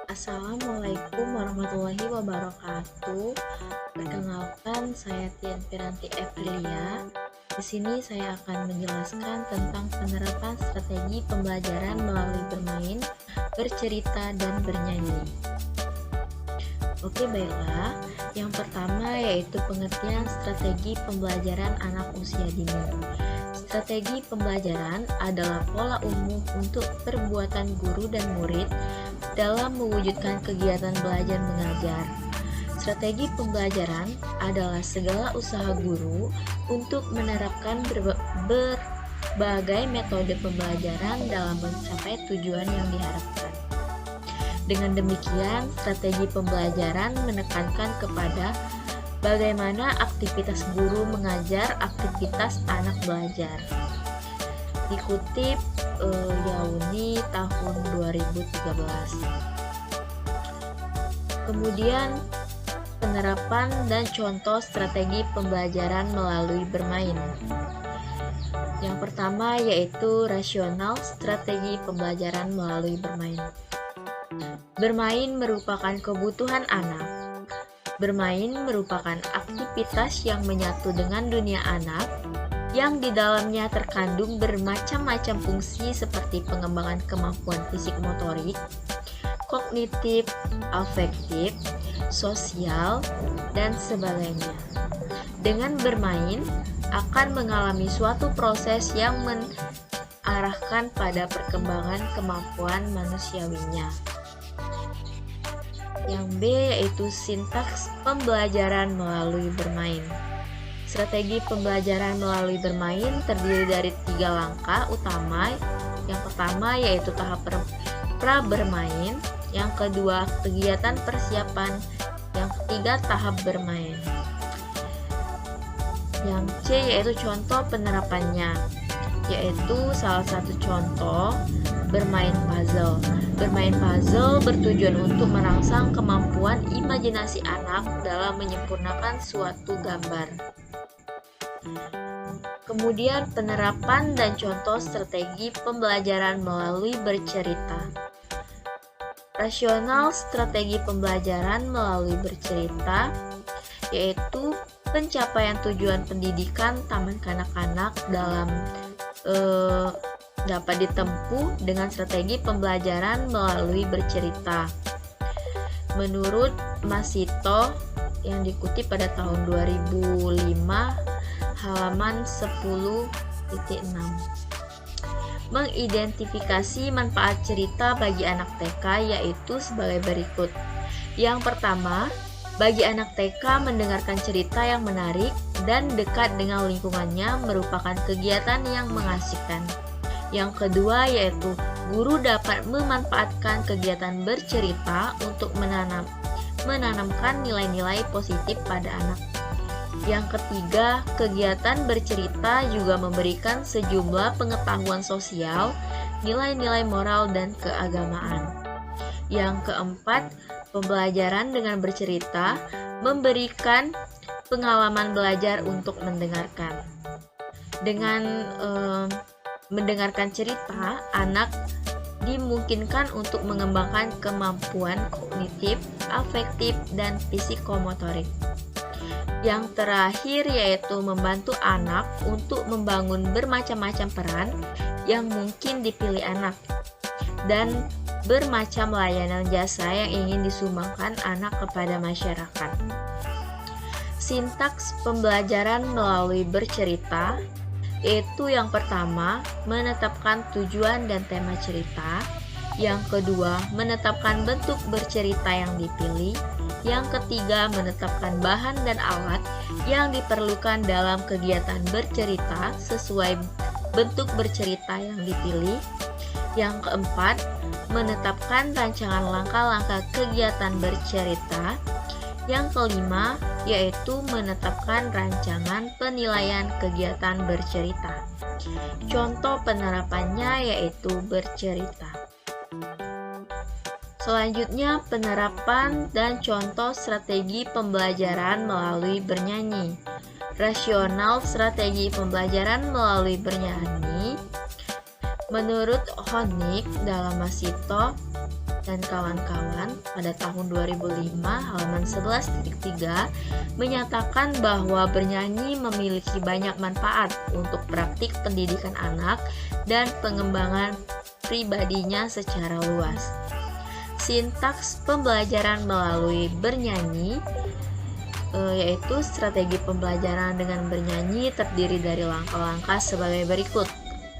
Assalamualaikum warahmatullahi wabarakatuh. Perkenalkan, saya Tian Piranti Eprilia. Di sini saya akan menjelaskan tentang penerapan strategi pembelajaran melalui bermain, bercerita, dan bernyanyi. Oke, baiklah. Yang pertama yaitu pengertian strategi pembelajaran anak usia dini. Strategi pembelajaran adalah pola umum untuk perbuatan guru dan murid dalam mewujudkan kegiatan belajar mengajar. Strategi pembelajaran adalah segala usaha guru untuk menerapkan berbagai metode pembelajaran dalam mencapai tujuan yang diharapkan. Dengan demikian, strategi pembelajaran menekankan kepada bagaimana aktivitas guru mengajar aktivitas anak belajar. Dikutip Yauni tahun 2013. Kemudian penerapan dan contoh strategi pembelajaran melalui bermain. Yang pertama yaitu rasional strategi pembelajaran melalui bermain. Bermain merupakan kebutuhan anak. Bermain merupakan aktivitas yang menyatu dengan dunia anak, yang di dalamnya terkandung bermacam-macam fungsi seperti pengembangan kemampuan fisik motorik, kognitif, afektif, sosial, dan sebagainya. Dengan bermain akan mengalami suatu proses yang mengarahkan pada perkembangan kemampuan manusiawinya. Yang B yaitu sintaks pembelajaran melalui bermain. Strategi pembelajaran melalui bermain terdiri dari 3 langkah utama. Yang pertama yaitu tahap pra-bermain, yang kedua kegiatan persiapan, yang ketiga tahap bermain. Yang C yaitu contoh penerapannya, yaitu salah satu contoh bermain puzzle. Bermain puzzle bertujuan untuk merangsang kemampuan imajinasi anak dalam menyempurnakan suatu gambar. Kemudian penerapan dan contoh strategi pembelajaran melalui bercerita. Rasional strategi pembelajaran melalui bercerita yaitu pencapaian tujuan pendidikan taman kanak-kanak dapat ditempuh dengan strategi pembelajaran melalui bercerita. Menurut Masito yang dikutip pada tahun 2005 halaman 10.6, mengidentifikasi manfaat cerita bagi anak TK yaitu sebagai berikut. Yang pertama, bagi anak TK mendengarkan cerita yang menarik dan dekat dengan lingkungannya merupakan kegiatan yang mengasihkan. Yang kedua yaitu guru dapat memanfaatkan kegiatan bercerita untuk menanamkan nilai-nilai positif pada anak. Yang ketiga, kegiatan bercerita juga memberikan sejumlah pengetahuan sosial, nilai-nilai moral dan keagamaan. Yang keempat, pembelajaran dengan bercerita memberikan pengalaman belajar untuk mendengarkan. Dengan mendengarkan cerita, anak dimungkinkan untuk mengembangkan kemampuan kognitif, afektif, dan psikomotorik. Yang terakhir yaitu membantu anak untuk membangun bermacam-macam peran yang mungkin dipilih anak dan bermacam layanan jasa yang ingin disumbangkan anak kepada masyarakat. Sintaks pembelajaran melalui bercerita yaitu yang pertama, menetapkan tujuan dan tema cerita. Yang kedua, menetapkan bentuk bercerita yang dipilih. Yang ketiga, menetapkan bahan dan alat yang diperlukan dalam kegiatan bercerita sesuai bentuk bercerita yang dipilih. Yang keempat, menetapkan rancangan langkah-langkah kegiatan bercerita. Yang kelima, yaitu menetapkan rancangan penilaian kegiatan bercerita. Contoh penerapannya yaitu bercerita. Selanjutnya, penerapan dan contoh strategi pembelajaran melalui bernyanyi. Rasional strategi pembelajaran melalui bernyanyi Menurut Honig Dalamasito dan kawan-kawan pada tahun 2005 halaman 11.3 menyatakan bahwa bernyanyi memiliki banyak manfaat untuk praktik pendidikan anak dan pengembangan pribadinya secara luas. Sintaks pembelajaran melalui bernyanyi yaitu strategi pembelajaran dengan bernyanyi terdiri dari langkah-langkah sebagai berikut.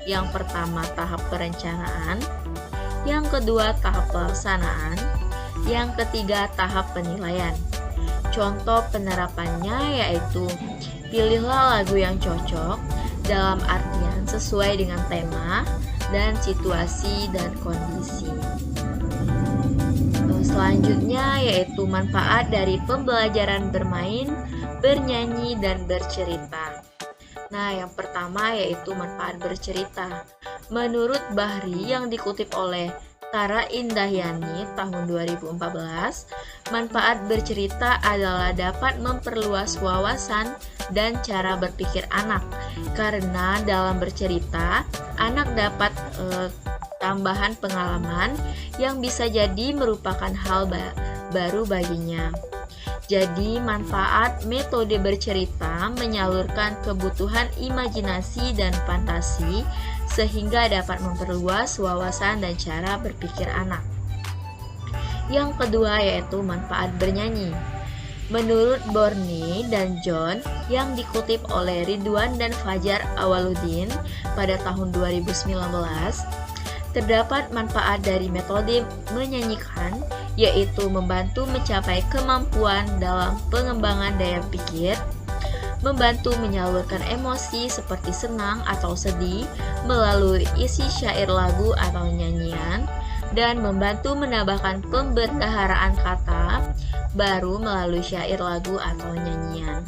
Yang pertama, tahap perencanaan. Yang kedua, tahap pelaksanaan. Yang ketiga, tahap penilaian. Contoh penerapannya yaitu pilihlah lagu yang cocok dalam artian sesuai dengan tema dan situasi dan kondisi. Selanjutnya yaitu manfaat dari pembelajaran bermain, bernyanyi, dan bercerita. Nah, yang pertama yaitu manfaat bercerita. Menurut Bahri yang dikutip oleh Tara Indahyani tahun 2014, manfaat bercerita adalah dapat memperluas wawasan dan cara berpikir anak. Karena dalam bercerita, anak dapat tambahan pengalaman yang bisa jadi merupakan hal baru baginya. Jadi, manfaat metode bercerita menyalurkan kebutuhan imajinasi dan fantasi sehingga dapat memperluas wawasan dan cara berpikir anak. Yang kedua yaitu manfaat bernyanyi. Menurut Borney dan John yang dikutip oleh Ridwan dan Fajar Awaludin pada tahun 2019, terdapat manfaat dari metode menyanyikan, yaitu membantu mencapai kemampuan dalam pengembangan daya pikir, membantu menyalurkan emosi seperti senang atau sedih melalui isi syair lagu atau nyanyian, dan membantu menambahkan pembendaharaan kata baru melalui syair lagu atau nyanyian.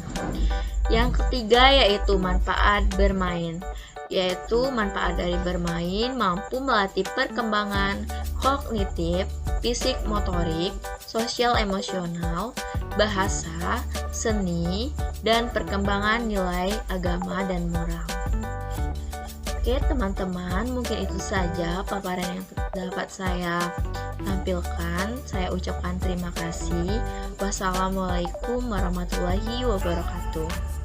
Yang ketiga yaitu manfaat bermain, yaitu manfaat dari bermain mampu melatih perkembangan kognitif, fisik motorik, sosial emosional, bahasa, seni, dan perkembangan nilai agama dan moral. Oke teman-teman, mungkin itu saja paparan yang dapat saya tampilkan. Saya ucapkan terima kasih. Wassalamualaikum warahmatullahi wabarakatuh.